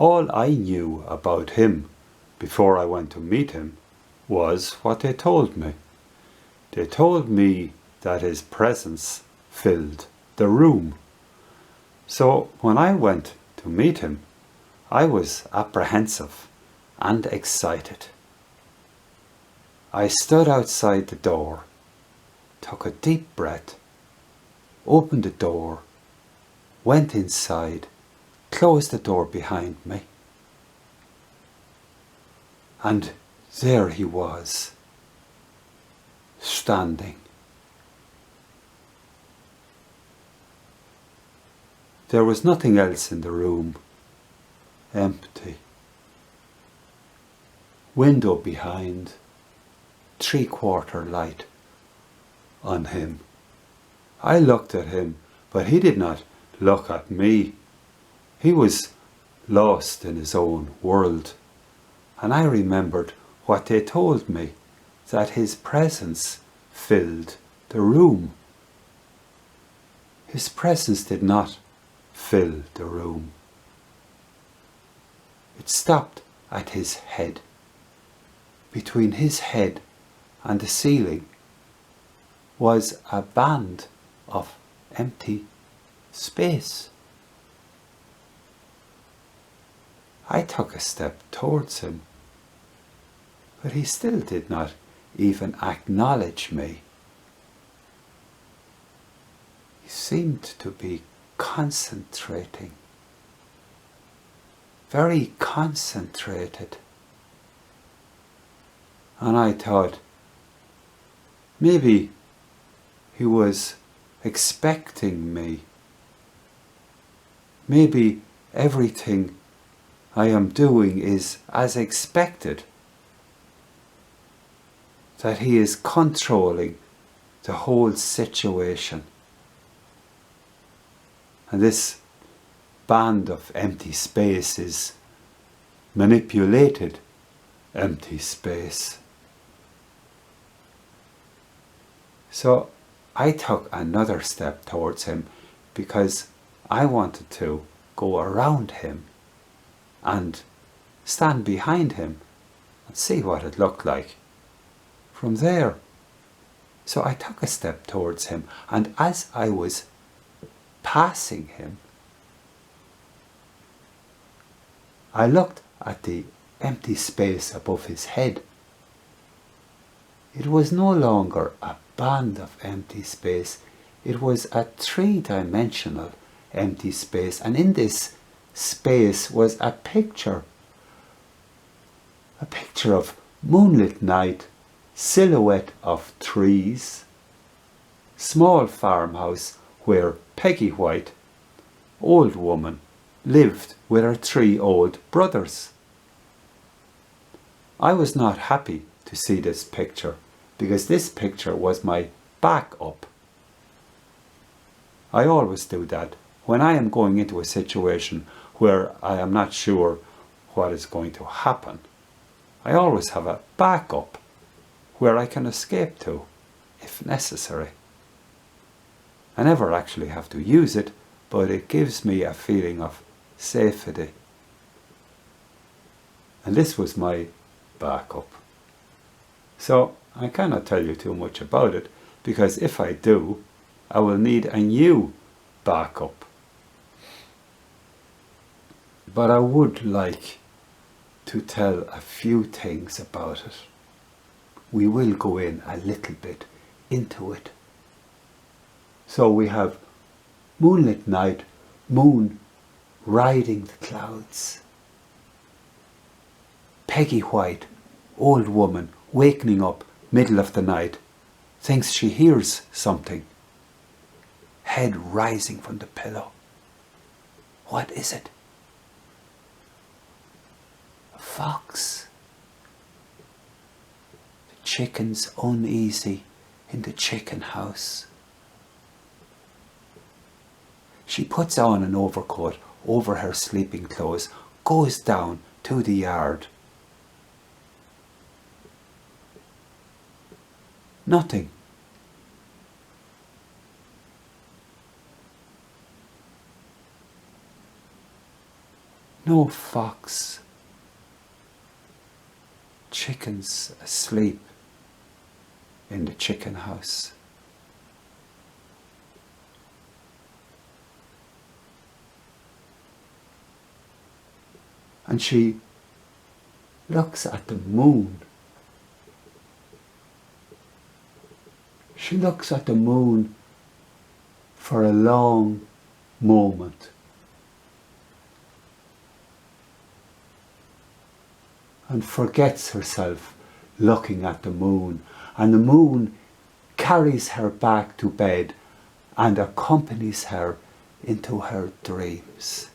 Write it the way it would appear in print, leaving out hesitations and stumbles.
All I knew about him before I went to meet him was what they told me. They told me that his presence filled the room. So when I went to meet him, I was apprehensive and excited. I stood outside the door, took a deep breath, opened the door, went inside, closed the door behind me, and there he was, standing. There was nothing else in the room. Empty. Window behind, 3/4 light on him. I looked at him, but he did not look at me. He was lost in his own world. And I remembered what they told me, that his presence filled the room. His presence did not fill the room. It stopped at his head. Between his head and the ceiling was a band of empty space. I took a step towards him, but he still did not even acknowledge me. He seemed to be concentrating, very concentrated. And I thought, maybe he was expecting me. Maybe everything I am doing is as expected. That he is controlling the whole situation. And this band of empty space is manipulated empty space. So I took another step towards him because I wanted to go around him and stand behind him and see what it looked like from there. So I took a step towards him, and as I was passing him, I looked at the empty space above his head. It was no longer a band of empty space. It was a 3-dimensional empty space, and in this space was a picture of moonlit night, silhouette of trees, small farmhouse where Peggy White, old woman, lived with her 3 old brothers. I was not happy to see this picture because this picture was my backup. I always do that when I am going into a situation where I am not sure what is going to happen. I always have a backup where I can escape to if necessary. I never actually have to use it, but it gives me a feeling of safety. And this was my backup. So I cannot tell you too much about it, because if I do, I will need a new backup. But I would like to tell a few things about it. We will go in a little bit into it. So we have moonlit night, moon riding the clouds. Peggy White, old woman, wakening up middle of the night, thinks she hears something. Head rising from the pillow. What is it? A fox. The chickens uneasy in the chicken house. She puts on an overcoat over her sleeping clothes, goes down to the yard. Nothing. No fox. Chickens asleep in the chicken house. And she looks at the moon. She looks at the moon for a long moment. And forgets herself looking at the moon. And the moon carries her back to bed and accompanies her into her dreams.